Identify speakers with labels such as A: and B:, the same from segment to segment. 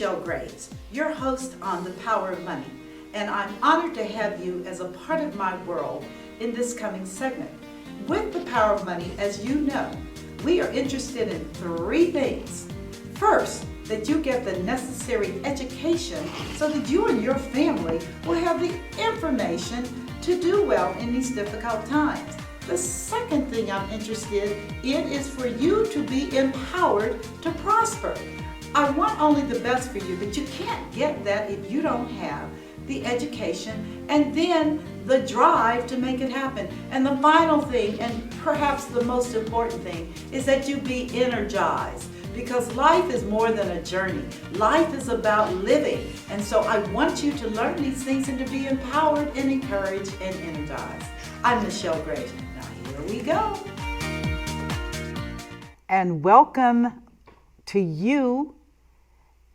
A: Michelle Graves, your host on The Power of Money, and I'm honored to have you as a part of my world in this coming segment. With The Power of Money, as you know, we are interested in three things. First, that you get the necessary education so that you and your family will have the information to do well in these difficult times. The second thing I'm interested in is for you to be empowered to prosper. I want only the best for you, but you can't get that if you don't have the education and then the drive to make it happen. And the final thing, and perhaps the most important thing, is that you be energized. Because life is more than a journey. Life is about living. And so I want you to learn these things and to be empowered and encouraged and energized. I'm Michelle Graves. Now here we go.
B: And welcome to you.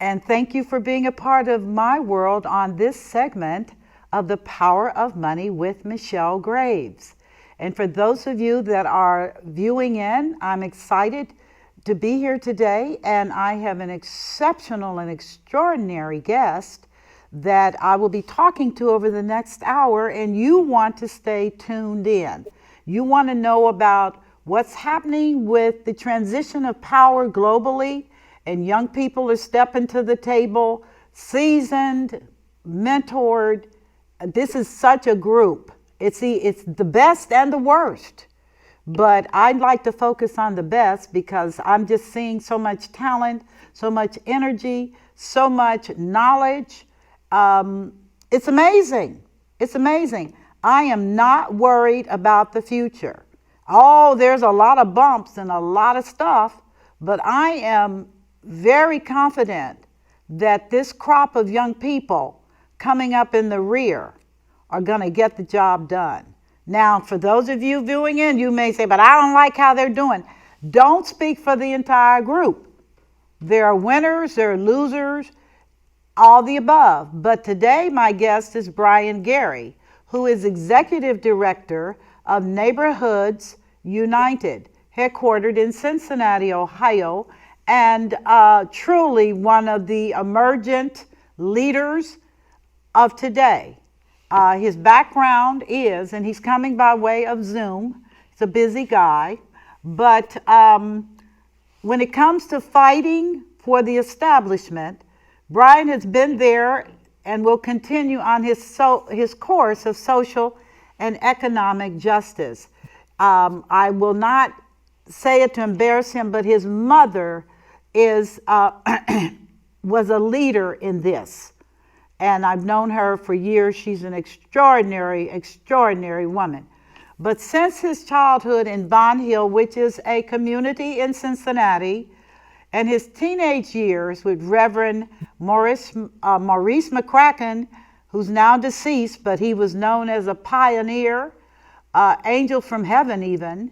B: And thank you for being a part of my world on this segment of The Power of Money with Michelle Graves. And for those of you that are viewing in, I'm excited to be here today, and I have an exceptional and extraordinary guest that I will be talking to over the next hour, and you want to stay tuned in. You want to know about what's happening with the transition of power globally, and young people are stepping to the table, seasoned, mentored. This is such a group. It's the best and the worst. But I'd like to focus on the best because I'm just seeing so much talent, so much energy, so much knowledge. It's amazing. It's amazing. I am not worried about the future. Oh, there's a lot of bumps and a lot of stuff, but I am very confident that this crop of young people coming up in the rear are going to get the job done. Now, for those of you viewing in, you may say, but I don't like how they're doing. Don't speak for the entire group. There are winners, there are losers, all the above. But today, my guest is Brian Garry, who is Executive Director of Neighborhoods United, headquartered in Cincinnati, Ohio, and truly one of the emergent leaders of today. His background is, and he's coming by way of Zoom, he's a busy guy, but when it comes to fighting for the establishment, Brian has been there and will continue on his course of social and economic justice. I will not say it to embarrass him, but his mother was a leader in this. And I've known her for years. She's an extraordinary, extraordinary woman. But since his childhood in Bond Hill, which is a community in Cincinnati, and his teenage years with Reverend Maurice McCracken, who's now deceased, but he was known as a pioneer, angel from heaven even,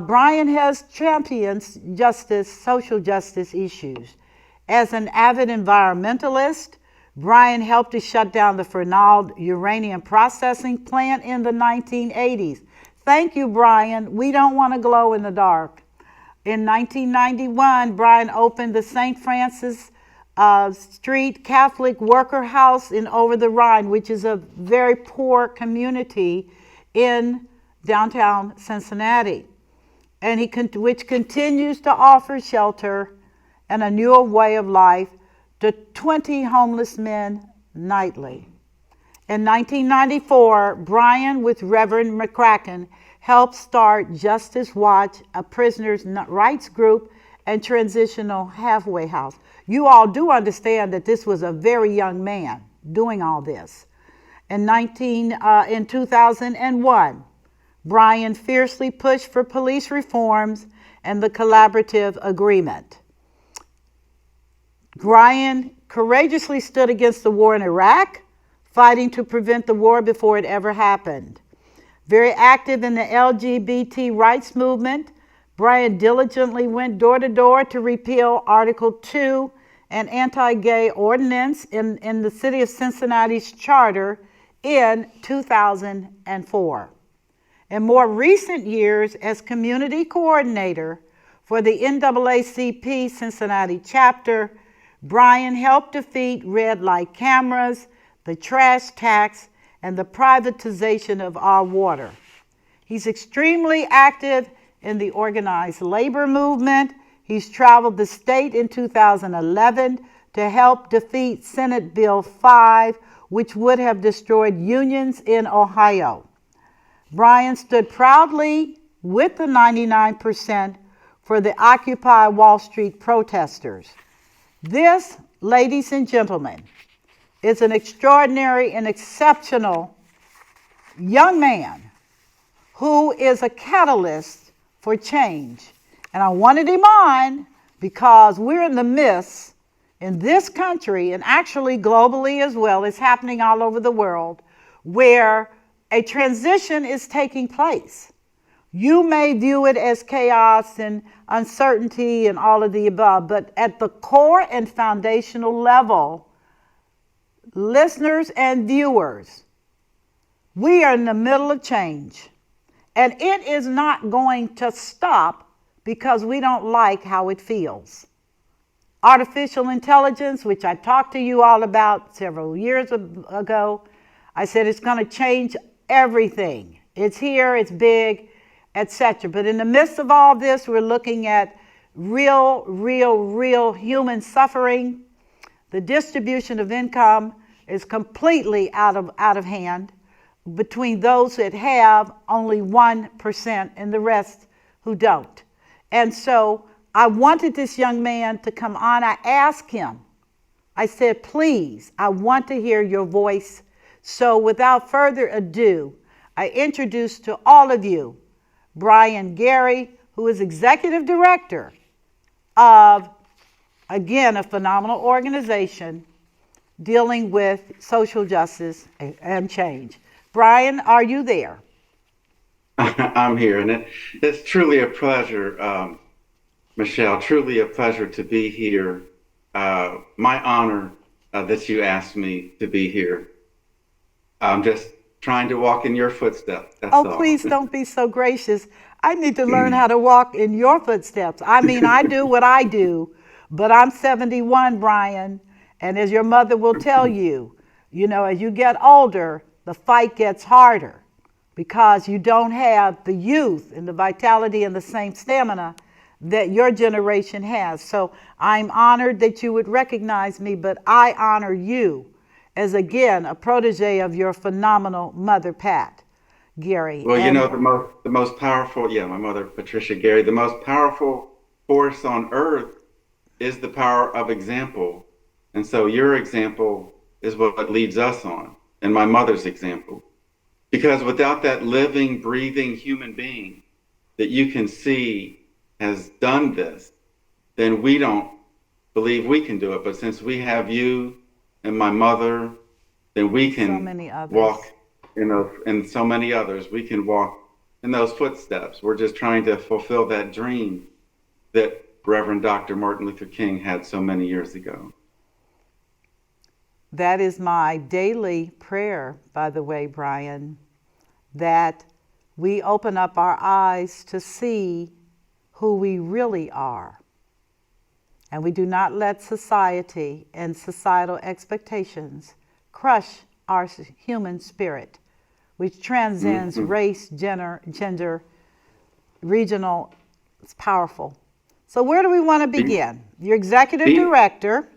B: Brian has championed justice, social justice issues. As an avid environmentalist, Brian helped to shut down the Fernald uranium processing plant in the 1980s. Thank you, Brian. We don't want to glow in the dark. In 1991, Brian opened the St. Francis Street Catholic Worker House in Over the Rhine, which is a very poor community in downtown Cincinnati, and which continues to offer shelter and a new way of life to 20 homeless men nightly. In 1994, Brian with Reverend McCracken helped start Justice Watch, a prisoners' rights group, and transitional halfway house. You all do understand that this was a very young man doing all this. In 2001, Brian fiercely pushed for police reforms and the collaborative agreement. Brian courageously stood against the war in Iraq, fighting to prevent the war before it ever happened. Very active in the LGBT rights movement, Brian diligently went door to door to repeal Article 2, an anti-gay ordinance in the city of Cincinnati's charter in 2004. In more recent years, as community coordinator for the NAACP Cincinnati chapter, Brian helped defeat red light cameras, the trash tax, and the privatization of our water. He's extremely active in the organized labor movement. He's traveled the state in 2011 to help defeat Senate Bill 5, which would have destroyed unions in Ohio. Brian stood proudly with the 99% for the Occupy Wall Street protesters. This, ladies and gentlemen, is an extraordinary and exceptional young man who is a catalyst for change. And I wanted him on because we're in the midst in this country, and actually globally as well, it's happening all over the world, where a transition is taking place. You may view it as chaos and uncertainty and all of the above, but at the core and foundational level, listeners and viewers, we are in the middle of change. And it is not going to stop because we don't like how it feels. Artificial intelligence, which I talked to you all about several years ago, I said it's going to change everything. It's here, it's big, etc. But in the midst of all this, we're looking at real human suffering. The distribution of income is completely out of hand between those that have only 1% and the rest who don't. And so I wanted this young man to come on. I asked him, I said, please, I want to hear your voice. So without further ado, I introduce to all of you Brian Garry, who is executive director of, again, a phenomenal organization dealing with social justice and change. Brian, are you there?
C: I'm here, and it's truly a pleasure, Michelle, truly a pleasure to be here. My honor that you asked me to be here. I'm just trying to walk in your footsteps. That's all.
B: Please don't be so gracious. I need to learn how to walk in your footsteps. I mean, I do what I do, but I'm 71, Brian, and as your mother will tell you, as you get older, the fight gets harder because you don't have the youth and the vitality and the same stamina that your generation has. So I'm honored that you would recognize me, but I honor you as, again, a protege of your phenomenal mother, Pat Garry.
C: Well, the most powerful, my mother, Patricia Garry, the most powerful force on earth is the power of example. And so your example is what leads us on, and my mother's example. Because without that living, breathing human being that you can see has done this, then we don't believe we can do it. But since we have you and my mother, then we can walk in those, and so many others, we can walk in those footsteps. We're just trying to fulfill that dream that Reverend Dr. Martin Luther King had so many years ago.
B: That is my daily prayer, by the way, Brian, that we open up our eyes to see who we really are. And we do not let society and societal expectations crush our human spirit, which transcends race, gender, regional. It's powerful. So where do we want to begin? You're executive director.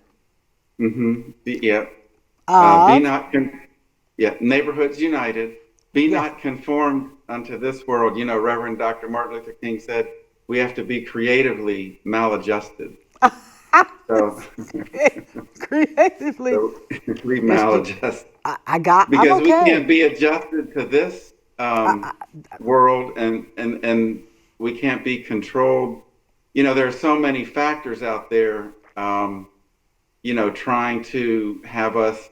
C: Neighborhoods United. Be not conformed unto this world. Reverend Dr. Martin Luther King said we have to be creatively maladjusted.
B: Creatively
C: maladjusted.
B: Because
C: we can't be adjusted to this world, and we can't be controlled. There are so many factors out there, trying to have us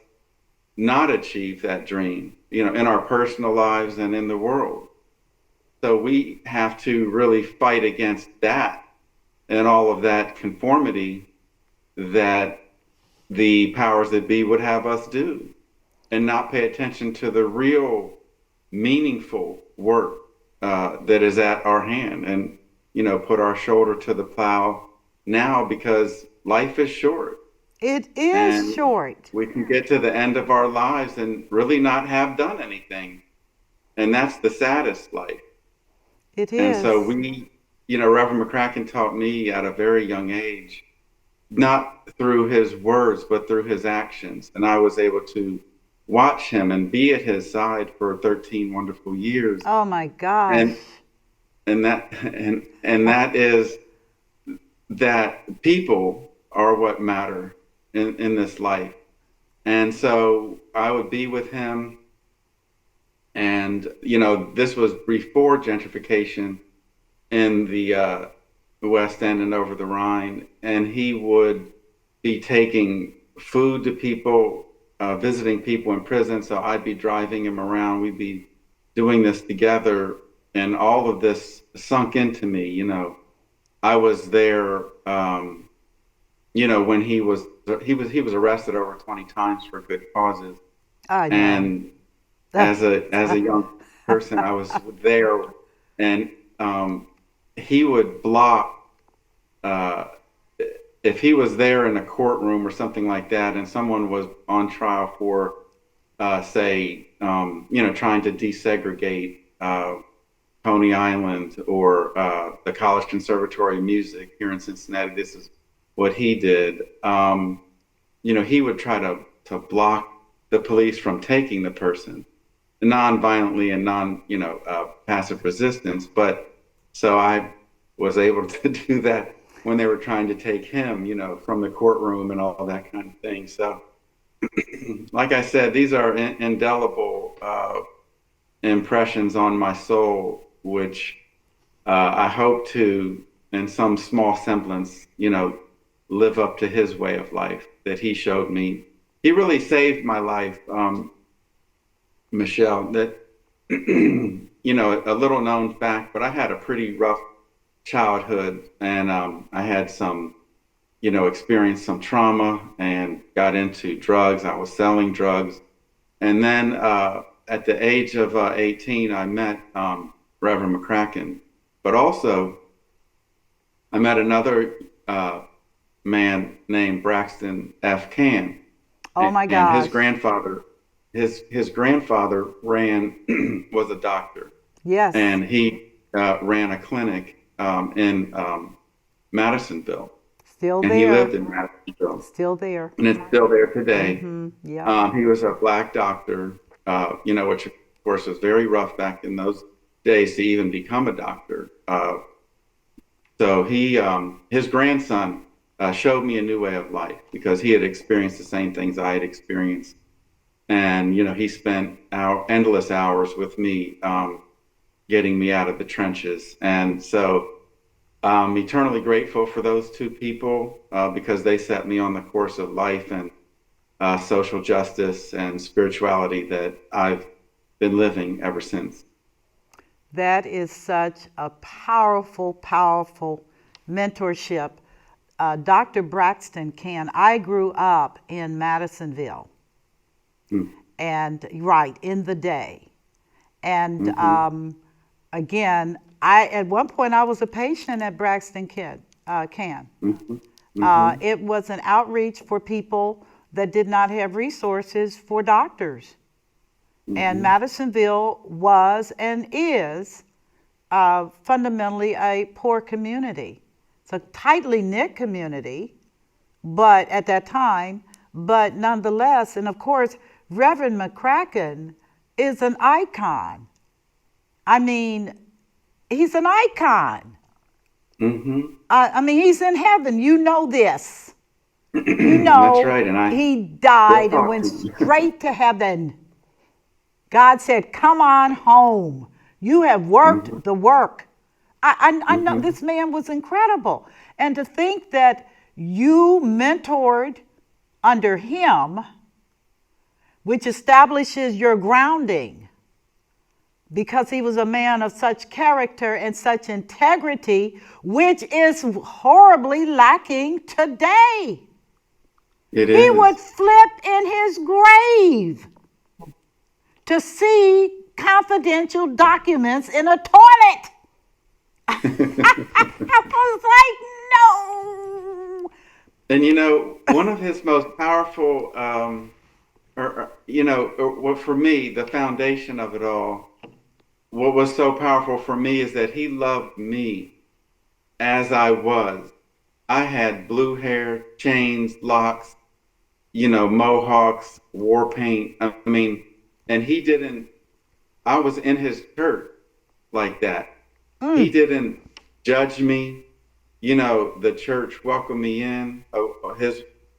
C: not achieve that dream, in our personal lives and in the world. So we have to really fight against that and all of that conformity that the powers that be would have us do, and not pay attention to the real meaningful work that is at our hand, and put our shoulder to the plow now, because life is short.
B: It is
C: And
B: short.
C: we can get to the end of our lives and really not have done anything. And that's the saddest life.
B: It
C: And so
B: is.
C: Reverend McCracken taught me at a very young age, not through his words, but through his actions. And I was able to watch him and be at his side for 13 wonderful years.
B: Oh my gosh.
C: And that is that people are what matter in this life. And so I would be with him, and this was before gentrification in the West End and over the Rhine, and he would be taking food to people, visiting people in prison. So I'd be driving him around. We'd be doing this together, and all of this sunk into me. I was there. When he was arrested over 20 times for good causes,
B: I know.
C: and as a young person, I was there, and he would block if he was there in a courtroom or something like that, and someone was on trial for say trying to desegregate Coney Island or the College Conservatory of Music here in Cincinnati. This is what he did. He would try to block the police from taking the person non-violently and passive resistance. But so I was able to do that when they were trying to take him, from the courtroom and all that kind of thing. So, like I said, these are indelible impressions on my soul, which I hope to, in some small semblance, live up to his way of life that he showed me. He really saved my life, Michelle. That a little known fact, but I had a pretty rough childhood, and I had some, experienced some trauma and got into drugs. I was selling drugs, and then at the age of 18, I met Reverend McCracken, but also I met another man named Braxton F. Can.
B: Oh my
C: And
B: gosh.
C: his grandfather was a doctor.
B: Yes.
C: And he ran a clinic in Madisonville.
B: Still
C: And
B: there.
C: he lived in Madisonville.
B: Still there.
C: And it's still there today.
B: Yeah.
C: He was a black doctor, which of course was very rough back in those days to even become a doctor. So his grandson showed me a new way of life because he had experienced the same things I had experienced. And, he spent endless hours with me, getting me out of the trenches. And so I'm eternally grateful for those two people because they set me on the course of life and social justice and spirituality that I've been living ever since.
B: That is such a powerful, powerful mentorship. Dr. Braxton Can, I grew up in Madisonville, and right in the day. And again, at one point I was a patient at Braxton Can. It was an outreach for people that did not have resources for doctors. And Madisonville was and is fundamentally a poor community. It's a tightly knit community, but at that time, but nonetheless, and of course, Reverend McCracken is an icon. I mean, he's an icon. I mean, he's in heaven. You know this. You know,
C: That's right. And
B: he died and went straight to heaven. God said, come on home. You have worked the work. I know this man was incredible. And to think that you mentored under him, which establishes your grounding, because he was a man of such character and such integrity, which is horribly lacking today.
C: It
B: He
C: is.
B: would flip in his grave to see confidential documents in a toilet. I was like, no.
C: And one of his most powerful, what for me, the foundation of it all, what was so powerful for me is that he loved me as I was. I had blue hair, chains, locks, mohawks, war paint. I mean, and he didn't, I was in his church like that. He didn't judge me. The church welcomed me in.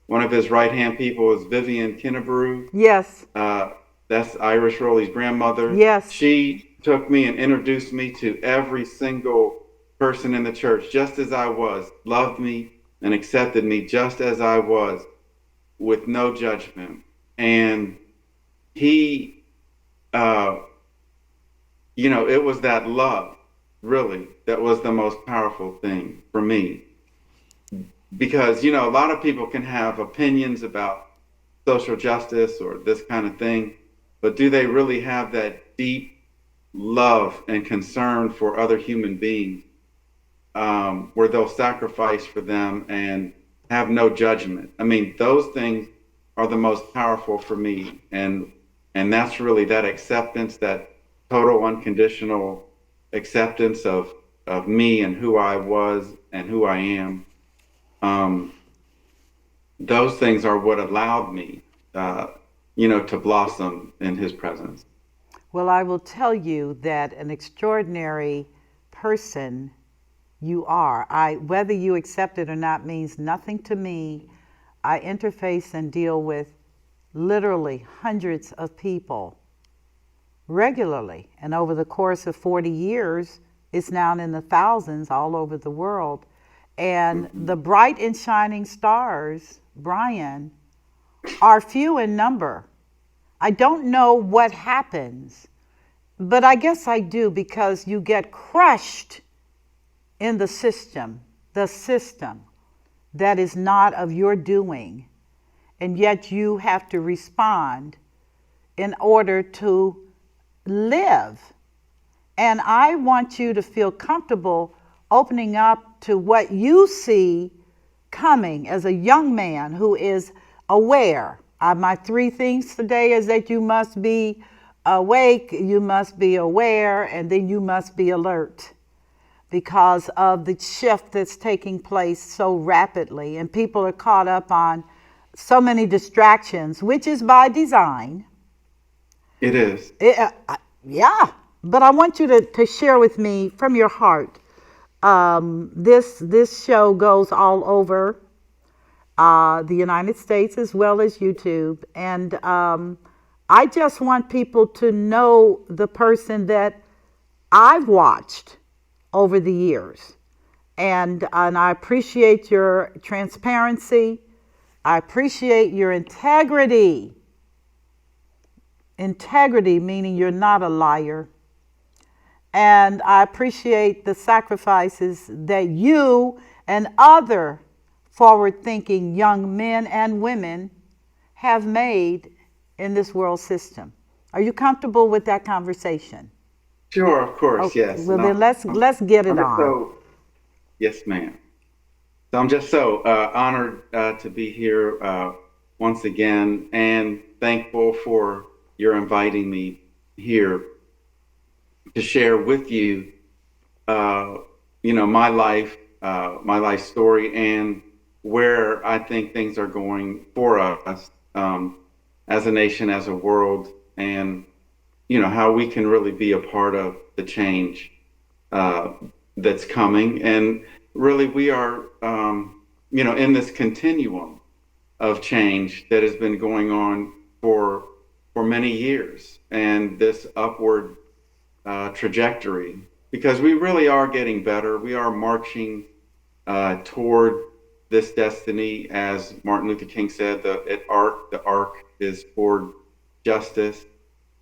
C: One of his right hand people was Vivian Kinnebrew.
B: Yes.
C: That's Irish Rolly's grandmother.
B: Yes.
C: She took me and introduced me to every single person in the church, just as I was, loved me and accepted me just as I was, with no judgment. And he, it was that love, really, that was the most powerful thing for me. Because, a lot of people can have opinions about social justice or this kind of thing, but do they really have that deep love and concern for other human beings, where they'll sacrifice for them and have no judgment? I mean, those things are the most powerful for me, and that's really that acceptance, that total unconditional acceptance of me and who I was and who I am. Those things are what allowed me, to blossom in his presence.
B: Well, I will tell you that an extraordinary person you are. Whether you accept it or not means nothing to me. I interface and deal with literally hundreds of people regularly. And over the course of 40 years, it's now in the thousands all over the world. And the bright and shining stars, Brian, are few in number. I don't know what happens, but I guess I do, because you get crushed in the system that is not of your doing, and yet you have to respond in order to live. And I want you to feel comfortable opening up to what you see coming as a young man who is aware. My 3 things today is that you must be awake, you must be aware, and then you must be alert, because of the shift that's taking place so rapidly, and people are caught up on so many distractions, which is by design.
C: It is.
B: Yeah, but I want you to share with me from your heart. This show goes all over the United States as well as YouTube, and I just want people to know the person that I've watched over the years, and I appreciate your transparency. I appreciate your integrity. Integrity meaning you're not a liar. And I appreciate the sacrifices that you and other forward-thinking young men and women have made in this world system. Are you comfortable with that conversation?
C: Sure, of course,
B: Okay,
C: yes.
B: well, then let's get it on.
C: Yes, ma'am. So I'm just so honored to be here once again, and thankful for your inviting me here to share with you, my life story, and where I think things are going for us as a nation, as a world, and how we can really be a part of the change that's coming. And really, we are, in this continuum of change that has been going on for many years, and this upward trajectory, because we really are getting better. We are marching toward this destiny, as Martin Luther King said. The arc is toward justice.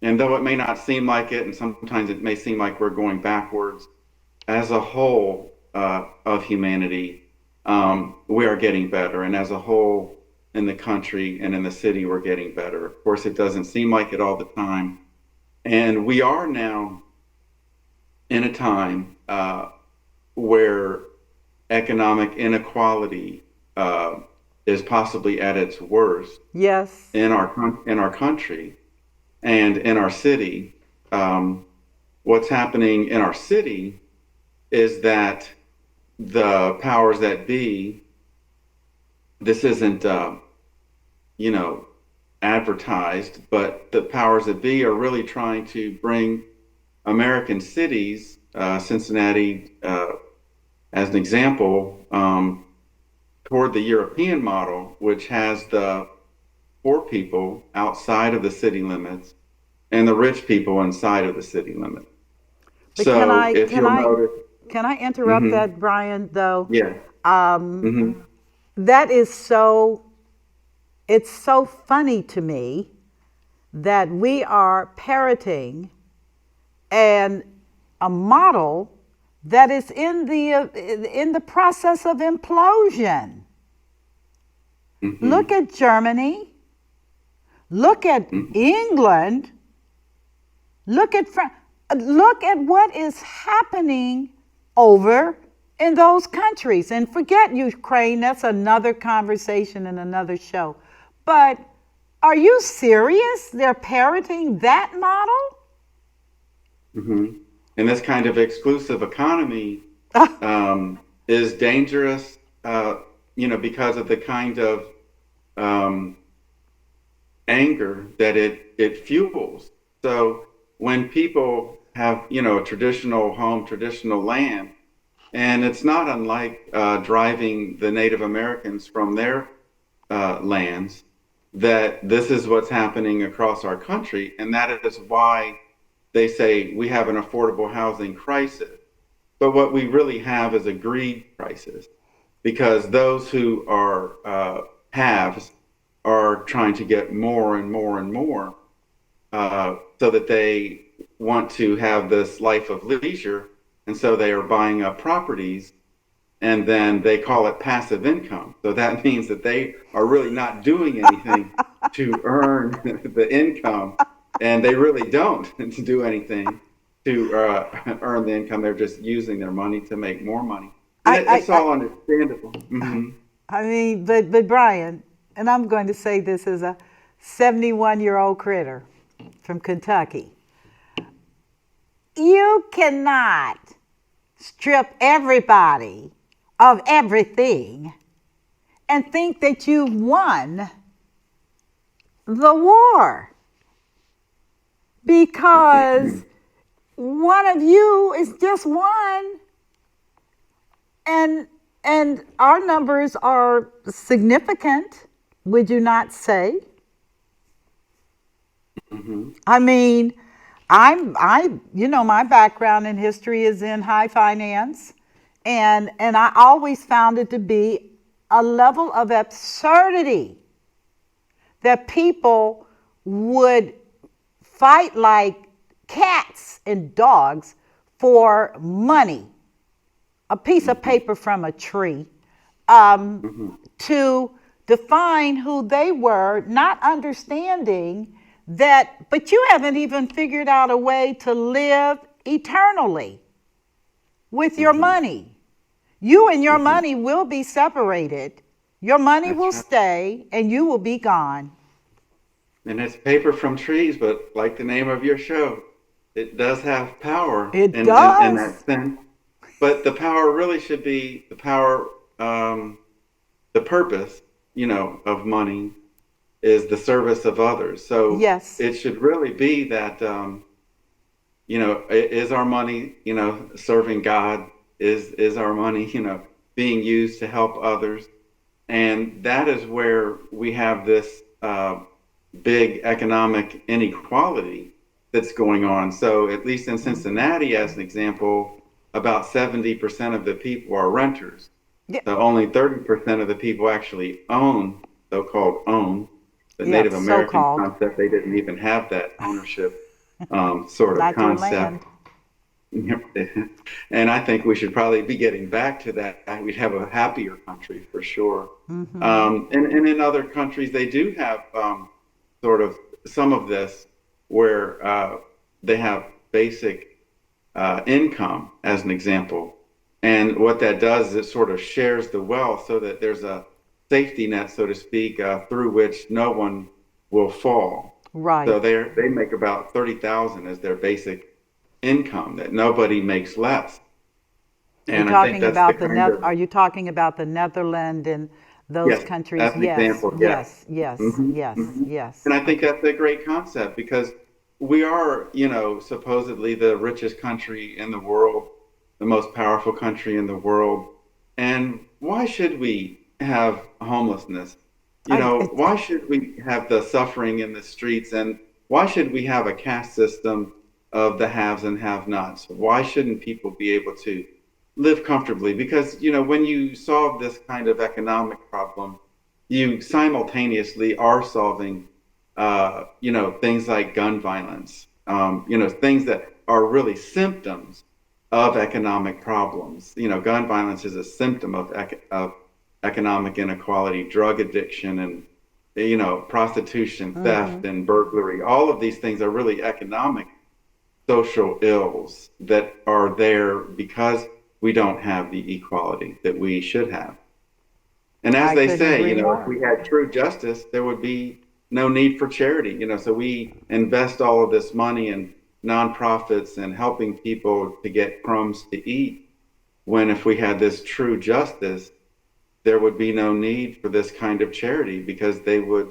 C: And though it may not seem like it, and sometimes it may seem like we're going backwards, as a whole of humanity, we are getting better. And as a whole in the country and in the city, we're getting better. Of course, it doesn't seem like it all the time. And we are now in a time where economic inequality is possibly at its worst
B: Yes.
C: in our country and in our city. What's happening in our city is that the powers that be, this isn't you know, advertised, but the powers that be are really trying to bring American cities, Cincinnati as an example, toward the European model, which has the poor people outside of the city limits and the rich people inside of the city limits.
B: But can
C: So
B: I
C: if
B: can
C: you'll
B: I
C: notice,
B: can I interrupt
C: hmm
B: that, Brian, though?
C: yeah,
B: Um,
C: hmm
B: that is so it's so funny to me that we are parroting and a model that is in the process of implosion.
C: hmm
B: Look at Germany. Look at
C: hmm
B: England. Look at look at what is happening over in those countries. And forget Ukraine, that's another conversation and another show. But are you serious? They're parroting that model?
C: hmm And this kind of exclusive economy is dangerous, because of the kind of um, anger that it fuels. So when people have, a traditional home, traditional land, and it's not unlike driving the Native Americans from their lands, that this is what's happening across our country, and that is why they say we have an affordable housing crisis. But what we really have is a greed crisis because those who are haves are trying to get more and more and more so that they want to have this life of leisure. And so they are buying up properties and then they call it passive income. So that means that they are really not doing anything to earn the income, and they really don't do anything to earn the income. They're just using their money to make more money, and
B: I,
C: it's
B: I,
C: all understandable. Hmm
B: I mean, but Brian, and I'm going to say this as a 71-year-old critter from Kentucky. You cannot strip everybody of everything and think that you've won the war because one of you is just one, and our numbers are significant, would you not say?
C: hmm
B: I mean, my background in history is in high finance, and I always found it to be a level of absurdity that people would fight like cats and dogs for money, a piece of
C: hmm
B: paper from a tree, um,
C: hmm
B: to define who they were, not understanding that, but you haven't even figured out a way to live eternally with your
C: hmm
B: money. You and your
C: hmm
B: money will be separated. Your money will
C: That's right.
B: stay and you will be gone.
C: And it's paper from trees, but like the name of your show, it does have power
B: It
C: in that
B: does.
C: sense. But the power really should be the power, the purpose, of money is the service of others. So
B: Yes.
C: it should really be that, is our money, serving God? Is our money, being used to help others? And that is where we have this big economic inequality that's going on. So, at least in Cincinnati, as an example, about 70% of the people are renters.
B: Yeah.
C: So, only 30% of the people actually own, so called own, the Native
B: Yes, so
C: American
B: called.
C: concept. They didn't even have that ownership sort of
B: Not your
C: concept.
B: land.
C: And I think we should probably be getting back to that. We'd have a happier country for sure. And in other countries, they do have sort of some of this where they have basic income, as an example. And what that does is it sort of shares the wealth so that there's safety net, so to speak, through which no one will fall. So
B: Right.
C: they make about 30,000 as their basic income, that nobody makes less.
B: Are you
C: And I think
B: talking
C: that's the
B: about the
C: kind of,
B: Are you talking about the Netherlands and those
C: yes,
B: countries?
C: as an
B: Yes,
C: example, yes.
B: yes, yes,
C: hmm
B: yes,
C: hmm
B: yes.
C: And I think
B: Okay.
C: that's a great concept because we are, supposedly the richest country in the world, the most powerful country in the world. And why should we have homelessness?
B: It,
C: Why should we have the suffering in the streets? And why should we have a caste system of the haves and have-nots? Why shouldn't people be able to live comfortably? Because, when you solve this kind of economic problem, you simultaneously are solving, things like gun violence, things that are really symptoms of economic problems. Gun violence is a symptom of economic inequality, drug addiction, and prostitution,
B: mm-hmm.
C: theft, and burglary. All of these things are really economic social ills that are there because we don't have the equality that we should have. And as
B: I
C: they
B: couldn't
C: say,
B: agree
C: if
B: more.
C: we had true justice, there would be no need for charity. So we invest all of this money in nonprofits and helping people to get crumbs to eat. When if we had this true justice, there would be no need for this kind of charity because they would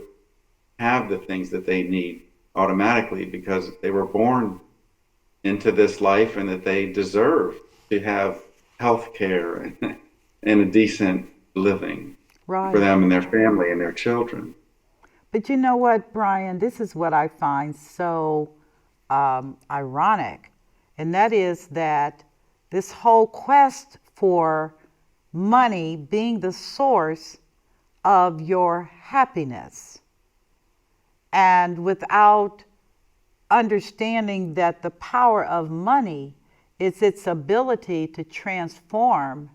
C: have the things that they need automatically because they were born into this life and that they deserve to have health care and a decent living for
B: Right.
C: them and their family and their children.
B: But you know what, Brian? This is what I find so ironic, and that is that this whole quest for money being the source of your happiness, and without understanding that the power of money is its ability to transform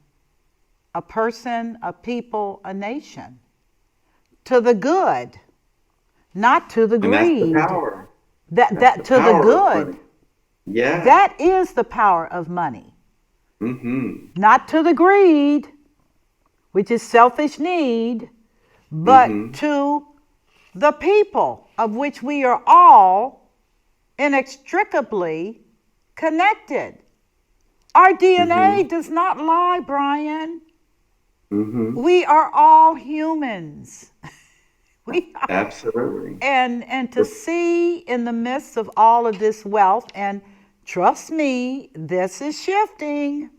B: a person, a people, a nation to the good, not to the
C: And that's the
B: greed.
C: power. That's
B: That
C: the
B: to the
C: power of
B: good.
C: money. Yeah.
B: That is the power of money,
C: Mm-hmm.
B: not to the greed, which is selfish need, but
C: Mm-hmm.
B: to the people of which we are all inextricably connected. Our
C: Mm-hmm.
B: DNA does not lie, Brian.
C: Mm-hmm.
B: We are all humans. We are.
C: Absolutely.
B: And to see in the midst of all of this wealth, and trust me, this is shifting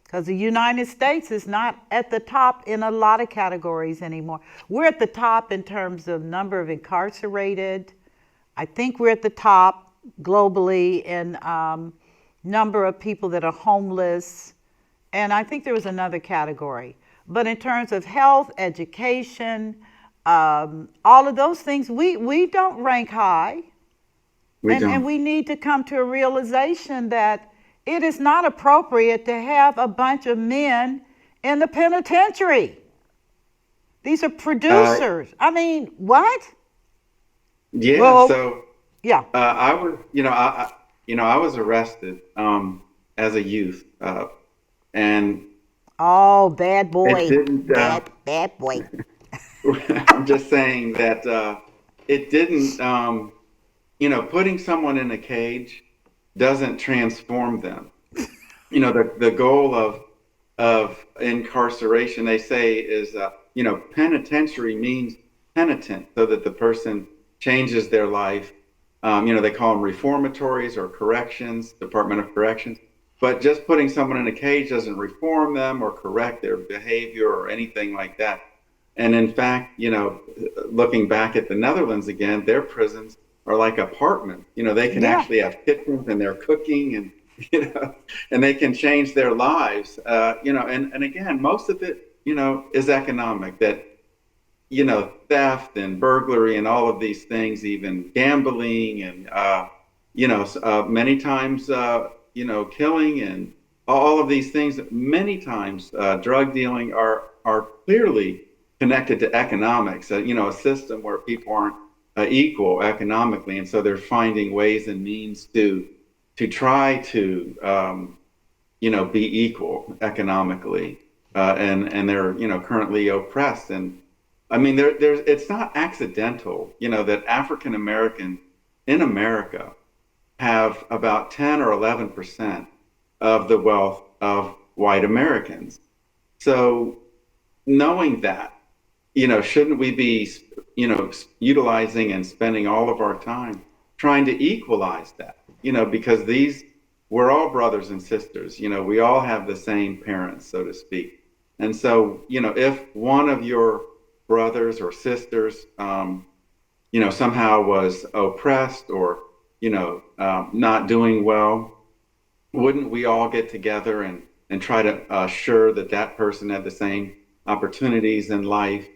B: because the United States is not at the top in a lot of categories anymore. We're at the top in terms of number of incarcerated. I think we're at the top globally in number of people that are homeless. And I think there was another category. But in terms of health, education, all of those things, we don't rank high.
C: We
B: And
C: don't.
B: we need to come to a realization that it is not appropriate to have a bunch of men in the penitentiary. These are
C: Uh,
B: producers. I mean, what?
C: yeah.
B: Well,
C: So
B: yeah.
C: I was, I was arrested as a youth, and
B: Oh, bad
C: it
B: boy.
C: didn't.
B: Bad boy.
C: I'm just saying that it didn't. Putting someone in a cage doesn't transform them. The goal of incarceration, they say, is penitentiary means penitent, so that the person changes their life. They call them reformatories or corrections, Department of Corrections. But just putting someone in a cage doesn't reform them or correct their behavior or anything like that. And in fact, looking back at the Netherlands again, their prisons are like apartments. They can
B: Yeah.
C: actually have kitchens and they're cooking and and they can change their lives. And again, most of it, is economic. That theft and burglary and all of these things, even gambling and many times killing and all of these things. Many times, drug dealing are clearly connected to economics. A system where people aren't equal economically, and so they're finding ways and means to try to be equal economically, and they're currently oppressed, and I mean, it's not accidental, that African Americans in America have about 10 or 11% of the wealth of white Americans. So knowing that, shouldn't we be, utilizing and spending all of our time trying to equalize that, because we're all brothers and sisters, we all have the same parents, so to speak. And so, if one of your brothers or sisters, somehow was oppressed or, not doing well, wouldn't we all get together and try to assure that that person had the same opportunities in life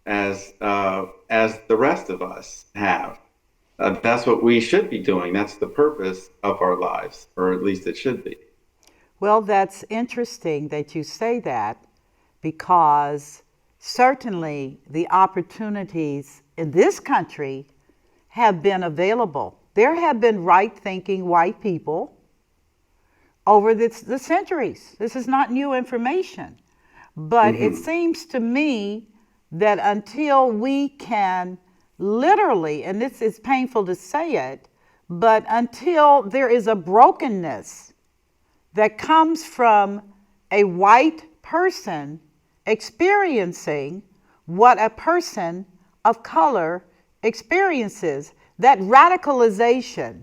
C: as the rest of us have? That's what we should be doing. That's the purpose of our lives, or at least it should be.
B: Well, that's interesting that you say that because certainly the opportunities in this country have been available. There have been right thinking white people over the centuries. This is not new information. But it seems to me that until we can literally, and this is painful to say it, but until there is a brokenness that comes from a white person experiencing what a person of color experiences, that radicalization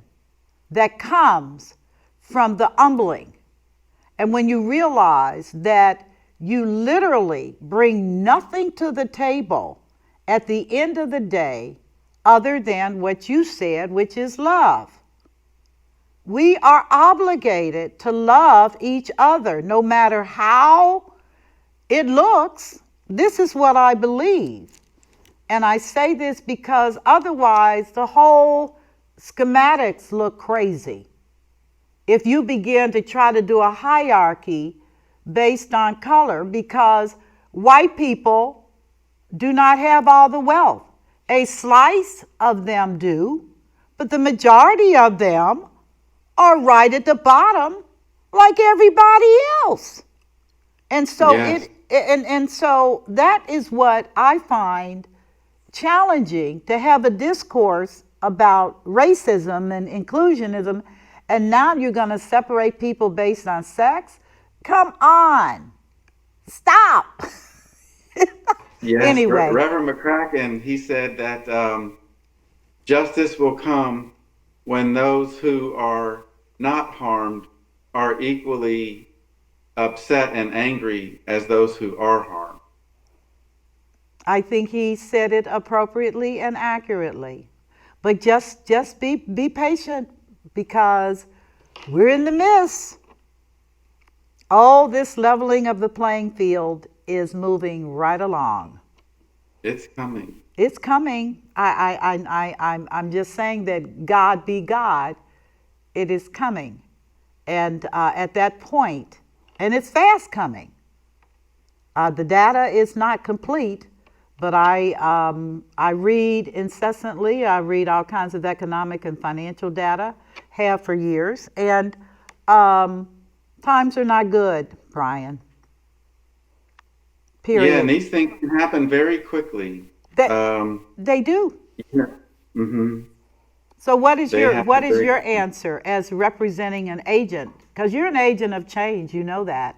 B: that comes from the humbling. And when you realize that you literally bring nothing to the table at the end of the day other than what you said, which is love. We are obligated to love each other no matter how it looks. This is what I believe. And I say this because otherwise the whole schematics look crazy. If you begin to try to do a hierarchy based on color, because white people do not have all the wealth. A slice of them do, but the majority of them are right at the bottom like everybody else. And so
C: Yes.
B: and so that is what I find challenging, to have a discourse about racism and inclusionism, and now you're going to separate people based on sex. Come on, stop.
C: Yes,
B: Anyway.
C: Reverend McCracken, he said that justice will come when those who are not harmed are equally upset and angry as those who are harmed.
B: I think he said it appropriately and accurately. But just be patient, because we're in the midst. All this leveling of the playing field is moving right along.
C: It's coming.
B: It's coming. I'm just saying that God be God. It is coming. And at that point, and it's fast coming. The data is not complete, but I read incessantly. I read all kinds of economic and financial data, have for years, and times are not good, Brian. Period.
C: Yeah, and these things can happen very quickly.
B: They do.
C: Yeah. Mm-hmm.
B: So what is
C: They
B: your
C: happen very quickly.
B: answer as representing an agent? Because you're an agent of change, you know that.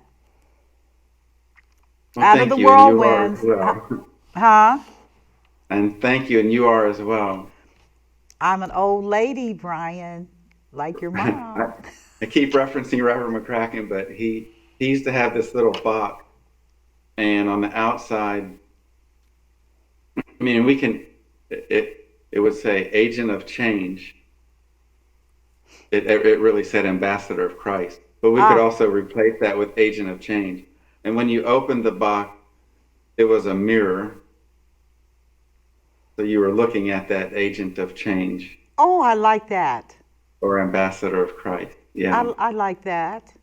C: Well,
B: Out of
C: thank
B: the
C: you, and you are as
B: whirlwinds.
C: well.
B: Huh?
C: And thank you, and you are as well.
B: I'm an old lady, Brian, like your mom.
C: I keep referencing Reverend McCracken, but he used to have this little box, and on the outside, I mean, it would say agent of change. It really said ambassador of Christ, but we could
B: Ah,
C: also replace that with agent of change. And when you opened the box, it was a mirror, so you were looking at that agent of change
B: oh, I like that.
C: or ambassador of Christ. Yeah.
B: I like that.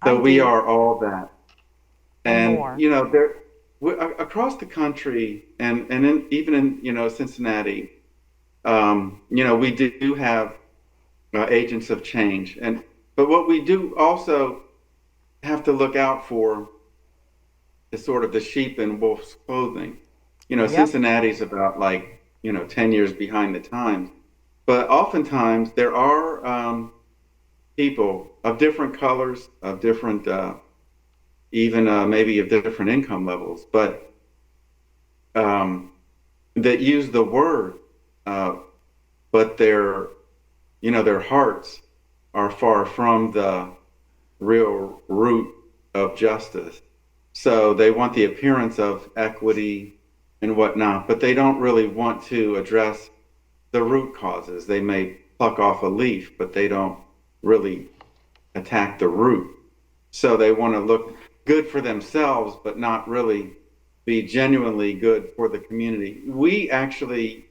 B: I
C: So we
B: do.
C: are all that.
B: And
C: And
B: more.
C: across the country, and even in Cincinnati, we do have agents of change, but what we do also have to look out for is sort of the sheep in wolf's clothing.
B: Yep.
C: Cincinnati's about like, 10 years behind the times. But oftentimes there are people of different colors, of different, even maybe of different income levels, but um, that use the word, uh, but their hearts are far from the real root of justice. So they want the appearance of equity and whatnot, but they don't really want to address the root causes. They may pluck off a leaf, but they don't really attack the root. So they want to look good for themselves, but not really be genuinely good for the community. We actually,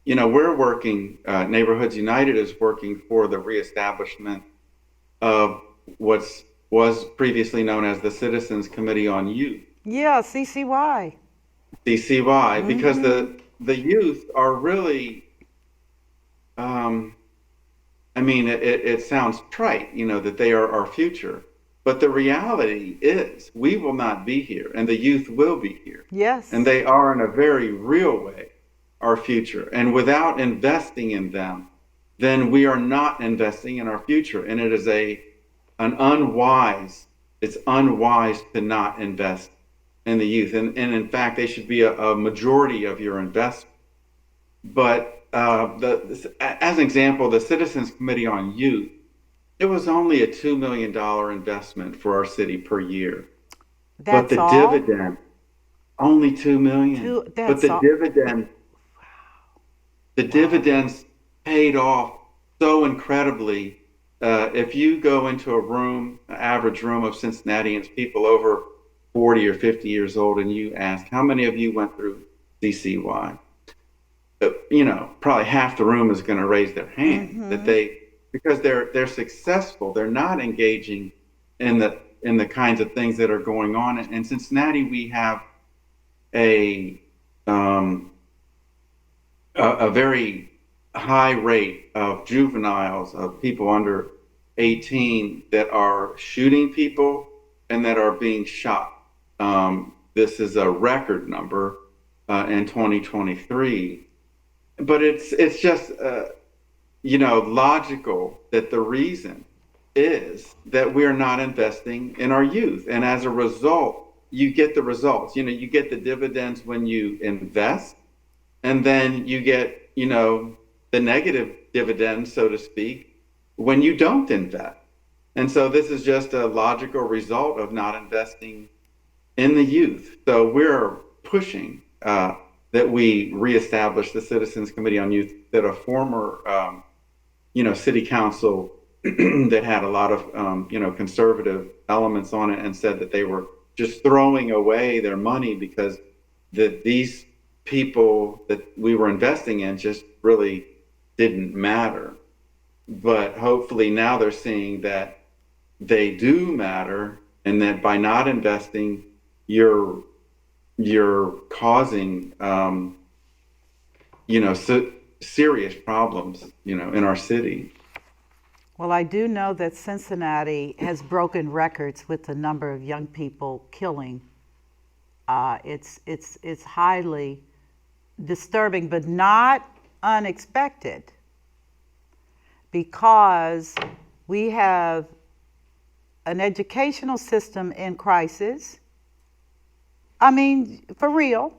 C: we're working, Neighborhoods United is working for the reestablishment of what's was previously known as the Citizens Committee on Youth,
B: Yeah, CCY.
C: CCY, because
B: Mm-hmm.
C: the youth are really, um, I mean, it sounds trite, that they are our future, but the reality is we will not be here, and the youth will be here, and
B: Yes.
C: they are in a very real way our future. And without investing in them, then we are not investing in our future, and it is an unwise. It's unwise to not invest in the youth, and in fact, they should be a majority of your investment. But as an example, the Citizens Committee on Youth, it was only a $2 million investment for our city per year. But
B: That's
C: the
B: all?
C: dividend, only 2 million. But
B: That's all.
C: the
B: Wow.
C: dividends paid off so incredibly. If you go into a room, an average room of Cincinnatians, people over 40 or 50 years old, and you ask, how many of you went through CCY? Probably half the room is going to raise their hand that
B: Mm-hmm.
C: because they're successful. They're not engaging in the kinds of things that are going on. In Cincinnati, we have a um, a very high rate of juveniles, of people under 18 that are shooting people and that are being shot. This is a record number in 2023, but it's just logical that the reason is that we're not investing in our youth, and as a result, you get the results. You get the dividends when you invest, and then you get the negative dividends, so to speak, when you don't invest. And so this is just a logical result of not investing in the youth. So we're pushing that we reestablish the Citizens Committee on Youth, that a former city council that had a lot of conservative elements on it, and said that they were just throwing away their money because these people that we were investing in just really didn't matter. But hopefully now they're seeing that they do matter, and that by not investing, you're causing serious problems in our city.
B: Well, I do know that Cincinnati has broken records with the number of young people killing. It's highly disturbing, but not unexpected, because we have an educational system in crisis. I mean, for real.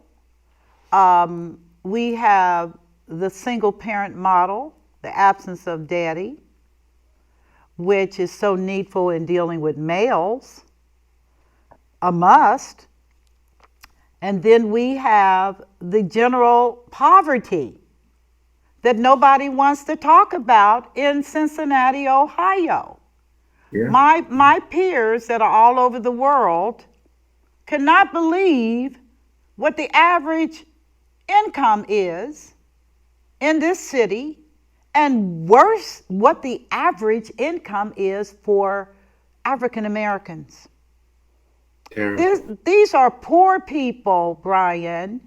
B: We have the single parent model, the absence of daddy, which is so needful in dealing with males, a must. And then we have the general poverty that nobody wants to talk about in Cincinnati, Ohio.
C: Yeah.
B: My peers that are all over the world cannot believe what the average income is in this city, and worse, what the average income is for African Americans.
C: Terrible.
B: These are poor people, Brian.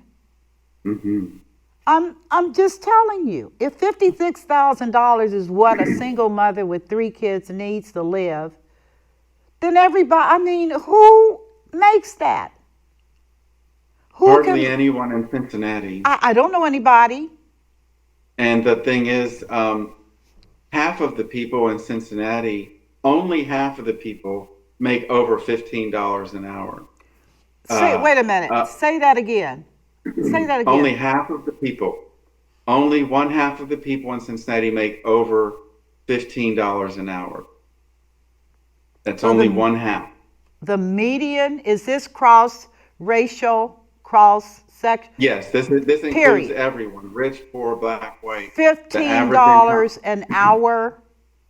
C: Mm-hmm.
B: I'm just telling you, if $56,000 is what a single mother with 3 kids needs to live, then everybody, I mean, who makes that? Who
C: Hardly
B: can?
C: anyone in Cincinnati.
B: I don't know anybody.
C: And the thing is, half of the people in Cincinnati, only half of the people make over $15 an hour.
B: Say,
C: Uh,
B: wait a minute.
C: uh,
B: Say that again. Say that
C: only
B: again.
C: half of the people, only one half of the people in Cincinnati make over $15 an hour. That's
B: So
C: only one half.
B: the median is this cross racial, cross sex
C: Yes, this includes
B: period.
C: everyone, rich, poor, black, white. The
B: Fifteen
C: average income,
B: dollars an hour.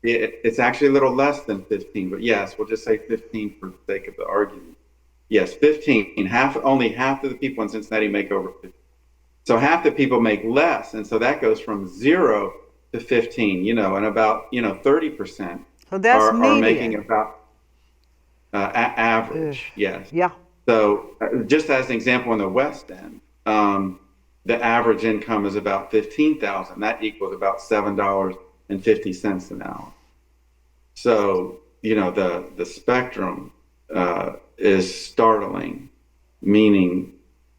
C: it's actually a little less than 15, but yes, we'll just say 15 for the sake of the argument. Yes, 15. Only half of the people in Cincinnati make over 15. So half the people make less, and so that goes from 0 to 15, and about, 30%
B: So that's
C: are making
B: median.
C: about
B: Ugh.
C: average, yes.
B: Yeah.
C: So just as an example, in the West End, the average income is about 15,000. That equals about $7.50 an hour. So, the spectrum is startling, meaning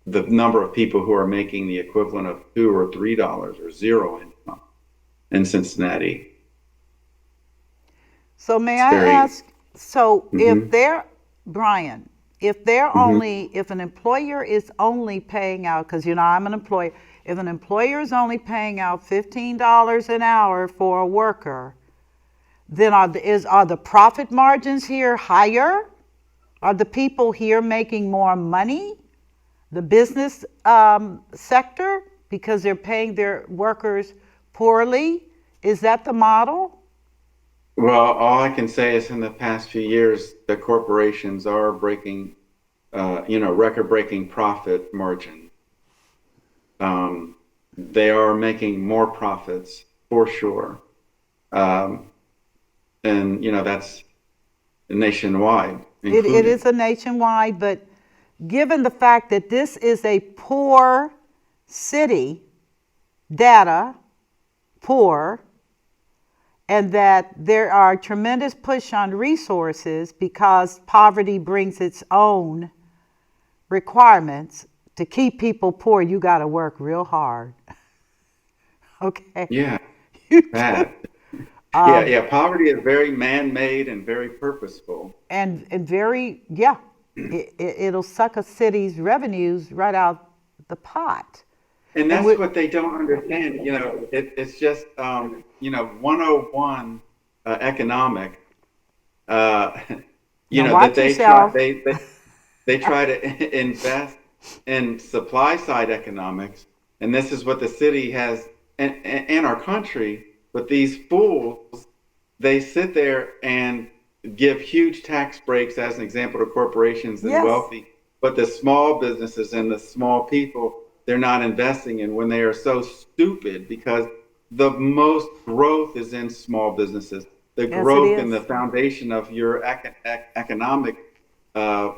C: the number of people who are making the equivalent of $2 or $3 or zero income in Cincinnati.
B: So may
C: It's
B: I
C: very,
B: ask, so if
C: mhm,
B: they're, Brian, if they're
C: mhm.
B: only, if an employer is only paying out, because I'm an employer, if an employer is only paying out $15 an hour for a worker, then are the profit margins here higher? Are the people here making more money? The business sector, because they're paying their workers poorly? Is that the model?
C: Well, all I can say is in the past few years, the corporations are breaking, record-breaking profit margin. They are making more profits for sure. Um, and, that's nationwide,
B: It
C: including.
B: is a nationwide, but given the fact that this is a poor city, data, poor, and that there are tremendous push on resources because poverty brings its own requirements. To keep people poor, you got to work real hard. Okay,
C: Yeah,
B: you do.
C: bad. Yeah,
B: Um,
C: yeah. Poverty is very man-made and very purposeful.
B: and very, yeah, it'll suck a city's revenues right out the pot.
C: And
B: And
C: that's
B: we
C: what they don't understand. It's just, 101 economic, uh,
B: now
C: that
B: watch yourself.
C: they try to invest in supply side economics. And this is what the city has and our country, but these fools, they sit there and give huge tax breaks as an example to corporations and
B: Yes,
C: wealthy, but the small businesses and the small people, they're not investing in when they are so stupid because the most growth is in small businesses. The
B: yes, it
C: growth and
B: is.
C: the foundation of your economic uh,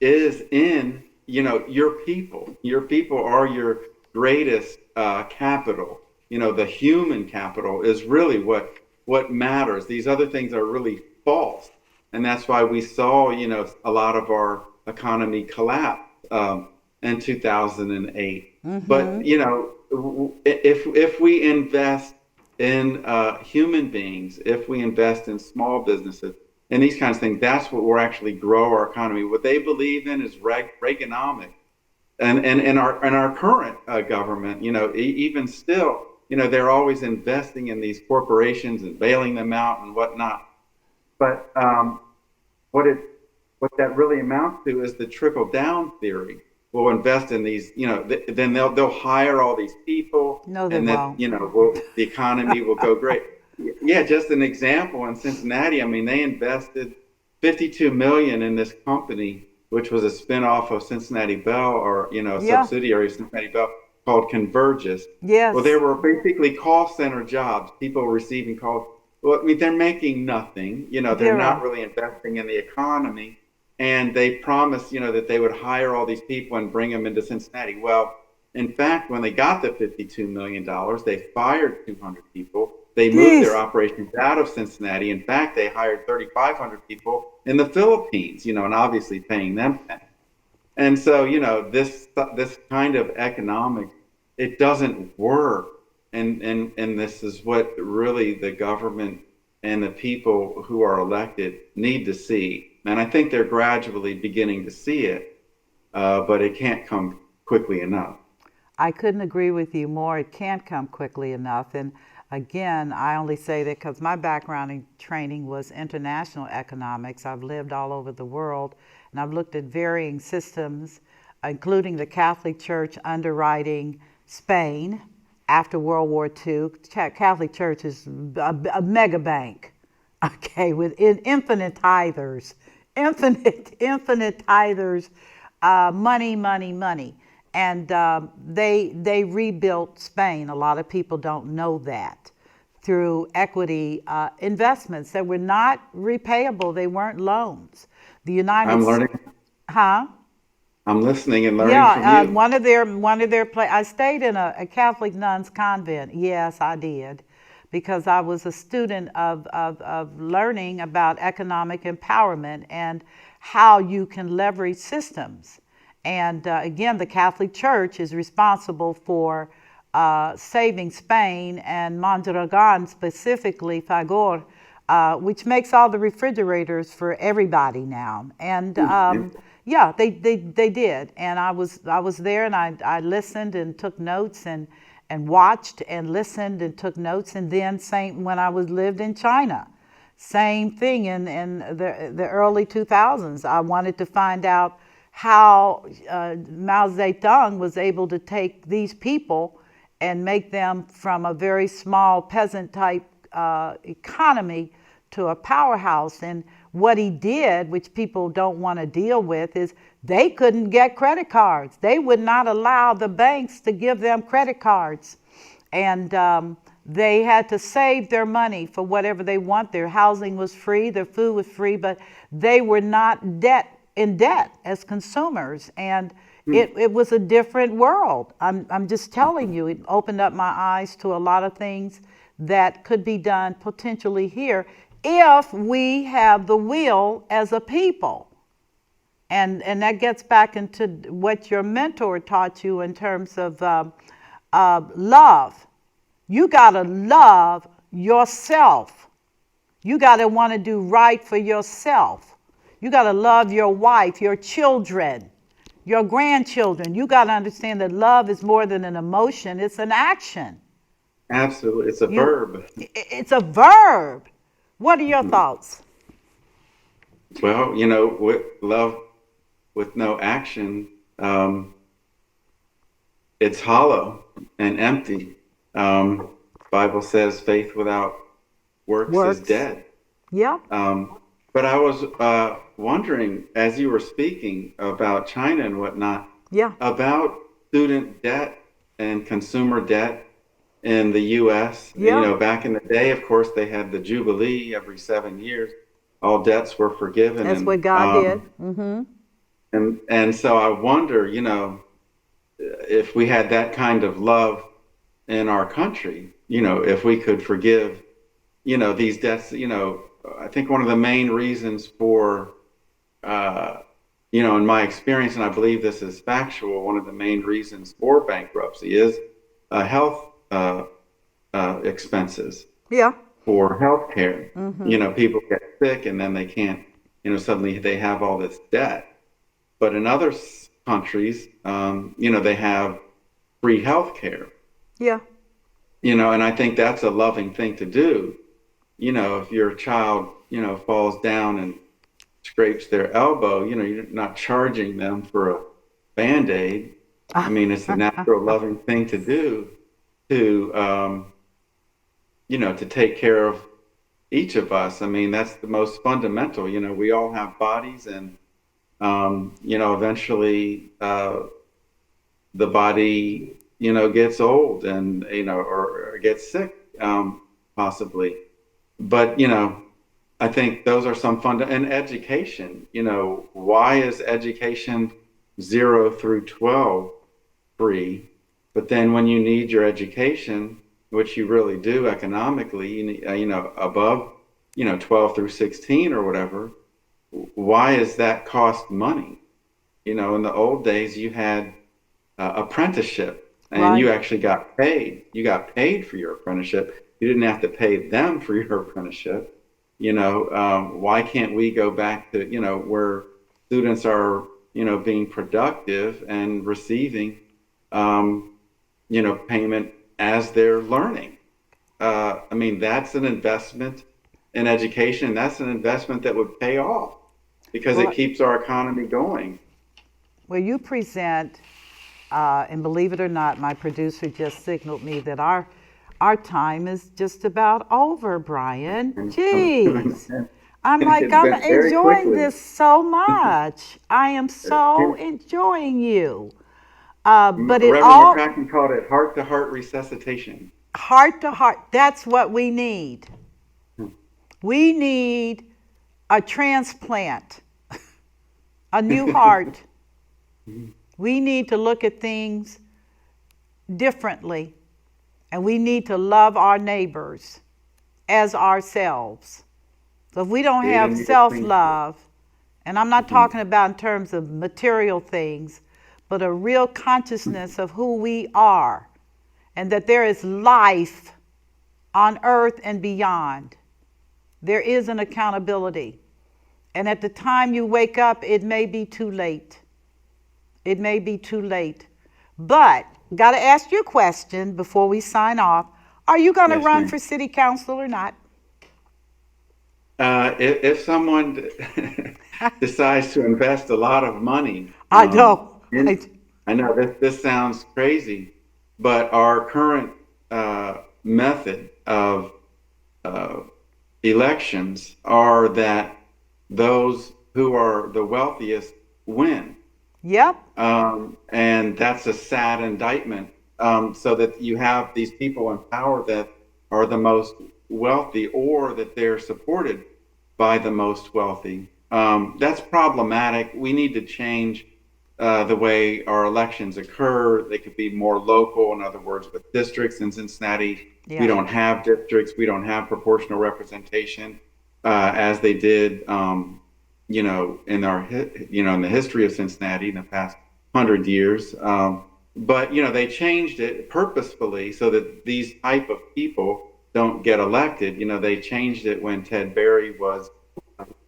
C: is in your people. Your people are your greatest capital. The human capital is really what matters. These other things are really false, and that's why we saw a lot of our economy collapse in 2008. But if we invest in human beings, if we invest in small businesses and these kinds of things, that's what will actually grow our economy. What they believe in is Reaganomics, and in our current government, even still, they're always investing in these corporations and bailing them out and whatnot. But what it what that really amounts to is the trickle down theory. We'll invest in these, then they'll hire all these people,
B: No, they
C: and that
B: won't.
C: the economy will go great. Yeah, just an example in Cincinnati. I mean, they invested 52 million in this company, which was a spinoff of Cincinnati Bell, or a
B: Yeah,
C: subsidiary of Cincinnati Bell, called Convergys. Well, they
B: yes,
C: were basically call center jobs. People were receiving calls. Well, I mean, they're making nothing. They're not
B: zero.
C: really investing in the economy, and they promised, that they would hire all these people and bring them into Cincinnati. Well, in fact, when they got the $52 million, they fired 200 people. They moved their
B: Jeez.
C: operations out of Cincinnati. In fact, they hired 3,500 people in the Philippines, and obviously paying them. And so, this kind of economics, it doesn't work. And this is what really the government and the people who are elected need to see. And I think they're gradually beginning to see it, but it can't come quickly enough.
B: I couldn't agree with you more. It can't come quickly enough. And again, I only say that because my background and training was international economics. I've lived all over the world and I've looked at varying systems, including the Catholic Church underwriting Spain after World War II. Catholic Church is a mega bank, okay, with infinite tithers, infinite tithers, money. And they rebuilt Spain. A lot of people don't know that through equity investments that were not repayable. They weren't loans. The United
C: I'm learning.
B: Huh?
C: I'm listening and learning
B: Yeah,
C: from you.
B: one of their I stayed in a Catholic nuns convent. Yes, I did, because I was a student of learning about economic empowerment and how you can leverage systems. And again, the Catholic Church is responsible for saving Spain and Mondragon, specifically Fagor, which makes all the refrigerators for everybody now. And yeah, they did. And I was there, and I listened and took notes and watched and listened and took notes. And then when I lived in China, same thing in the early 2000s. I wanted to find out how Mao Zedong was able to take these people and make them from a very small peasant type economy to a powerhouse. And what he did, which people don't want to deal with, is they couldn't get credit cards. They would not allow the banks to give them credit cards. And they had to save their money for whatever they want. Their housing was free, their food was free, but they were not in debt as consumers. And it was a different world. I'm just telling you, it opened up my eyes to a lot of things that could be done potentially here if we have the will as a people. And that gets back into what your mentor taught you in terms of love. You got to love yourself. You got to want to do right for yourself. You got to love your wife, your children, your grandchildren. You got to understand that love is more than an emotion, it's an action.
C: Absolutely. It's a verb.
B: It's a verb. What are your thoughts?
C: Well, with love with no action, it's hollow and empty. Bible says faith without works. Is dead.
B: Yeah.
C: But I was wondering, as you were speaking about China and whatnot,
B: Yeah.
C: about student debt and consumer debt in the U.S.
B: Yeah.
C: Back in the day, of course, they had the Jubilee every 7 years. All debts were forgiven.
B: That's what God did. Mm-hmm.
C: And so I wonder, if we had that kind of love in our country, if we could forgive, these debts, I think one of the main reasons for, in my experience, and I believe this is factual, one of the main reasons for bankruptcy is health expenses.
B: Yeah.
C: For health care.
B: Mm-hmm.
C: People get sick and then they can't, suddenly they have all this debt. But in other countries, they have free health care.
B: Yeah.
C: And I think that's a loving thing to do. If your child, falls down and scrapes their elbow, you're not charging them for a Band-Aid. I mean, it's a natural, loving thing to do to, to take care of each of us. I mean, that's the most fundamental. We all have bodies, and, eventually the body, gets old and, or gets sick, possibly. But, I think those are some and education, why is education 0 through 12 free? But then when you need your education, which you really do economically, you know, above, 12 through 16 or whatever, why is that cost money? in the old days, you had apprenticeship, and
B: Right.
C: you actually got paid. You got paid for your apprenticeship. You didn't have to pay them for your apprenticeship. Why can't we go back to, where students are, being productive and receiving, payment as they're learning? I mean, that's an investment in education. That's an investment that would pay off because it
B: Well,
C: keeps our economy going.
B: well, you present, and believe it or not, my producer just signaled me that our time is just about over, Brian.
C: And
B: Jeez. I'm like,
C: it's
B: I'm
C: been very
B: enjoying
C: quickly.
B: this so much. I am so enjoying you. But it
C: Reverend
B: all,
C: McCracken called it heart-to-heart resuscitation.
B: heart to heart, that's what we need. We need a transplant, a new heart. We need to look at things differently, and we need to love our neighbors as ourselves. So if we don't
C: Create a
B: have
C: new
B: self
C: thing.
B: love, and I'm not talking about in terms of material things, but a real consciousness of who we are, and that there is life on earth and beyond. There is an accountability. And at the time you wake up, it may be too late. It may be too late. But, got to ask you a question before we sign off. Are you going to
C: Yes,
B: run
C: ma'am.
B: for city council or not?
C: If someone decides to invest a lot of money,
B: I know.
C: I know this sounds crazy, but our current method of uh, elections are that those who are the wealthiest win.
B: Yep.
C: And that's a sad indictment. So that you have these people in power that are the most wealthy, or that they're supported by the most wealthy. That's problematic. We need to change the way our elections occur. They could be more local, in other words, with districts. In Cincinnati, we
B: Yeah.
C: don't have districts. We don't have proportional representation as they did, in the history of Cincinnati in the past 100 years. But they changed it purposefully so that these type of people don't get elected. They changed it when Ted Berry was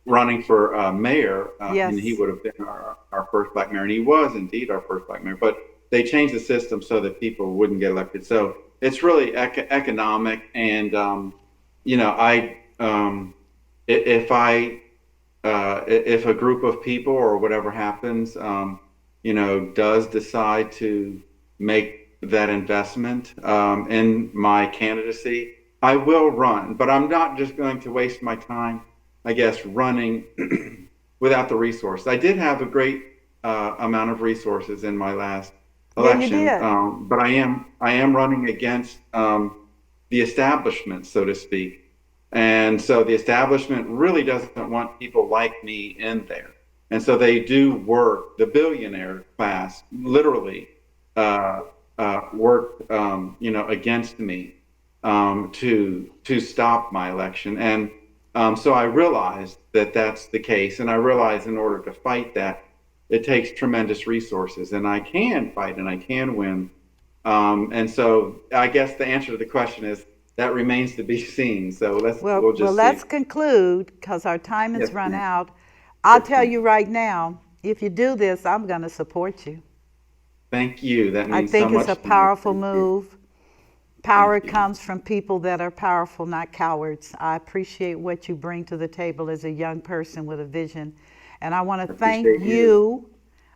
C: running for mayor, and he
B: Yes.
C: would have been our first black mayor, and he was indeed our first black mayor. But they changed the system so that people wouldn't get elected. So it's really economic, and I if I if a group of people or whatever happens, does decide to make that investment in my candidacy, I will run. But I'm not just going to waste my time, I guess, running without the resources. I did have a great amount of resources in my last
B: Yeah, you
C: election,
B: did.
C: but I am running against the establishment, so to speak. And so the establishment really doesn't want people like me in there. And so they do work, the billionaire class literally worked, against me to stop my election. And so I realized that that's the case. And I realized in order to fight that, it takes tremendous resources. And I can fight and I can win. And so I guess the answer to the question is that remains to be seen. So we'll
B: Well,
C: just
B: let's
C: see.
B: conclude because our time has
C: Yes,
B: run
C: ma'am.
B: out. I'll
C: Yes,
B: tell
C: ma'am.
B: you right now, if you do this, I'm going to support you.
C: Thank you. That
B: I
C: means so
B: think it's a
C: much to me.
B: powerful
C: Thank you.
B: move. Power
C: Thank you.
B: comes from people that are powerful, not cowards. I appreciate what you bring to the table as a young person with a vision. And I want
C: I
B: to thank
C: appreciate you.
B: you.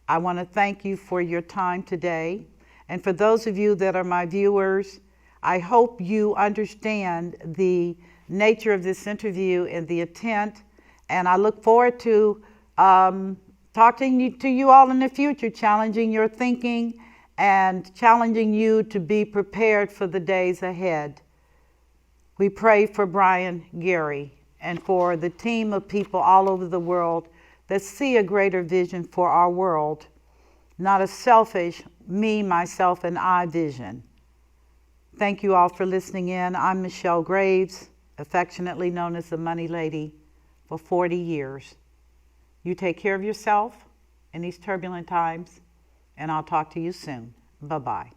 B: I want to thank you for your time today. And for those of you that are my viewers, I hope you understand the nature of this interview and the intent. And I look forward to talking to you all in the future, challenging your thinking and challenging you to be prepared for the days ahead. We pray for Brian Garry and for the team of people all over the world that see a greater vision for our world, not a selfish me, myself, and I vision. Thank you all for listening in. I'm Michelle Graves, affectionately known as the Money Lady, for 40 years. You take care of yourself in these turbulent times. And I'll talk to you soon. Bye-bye.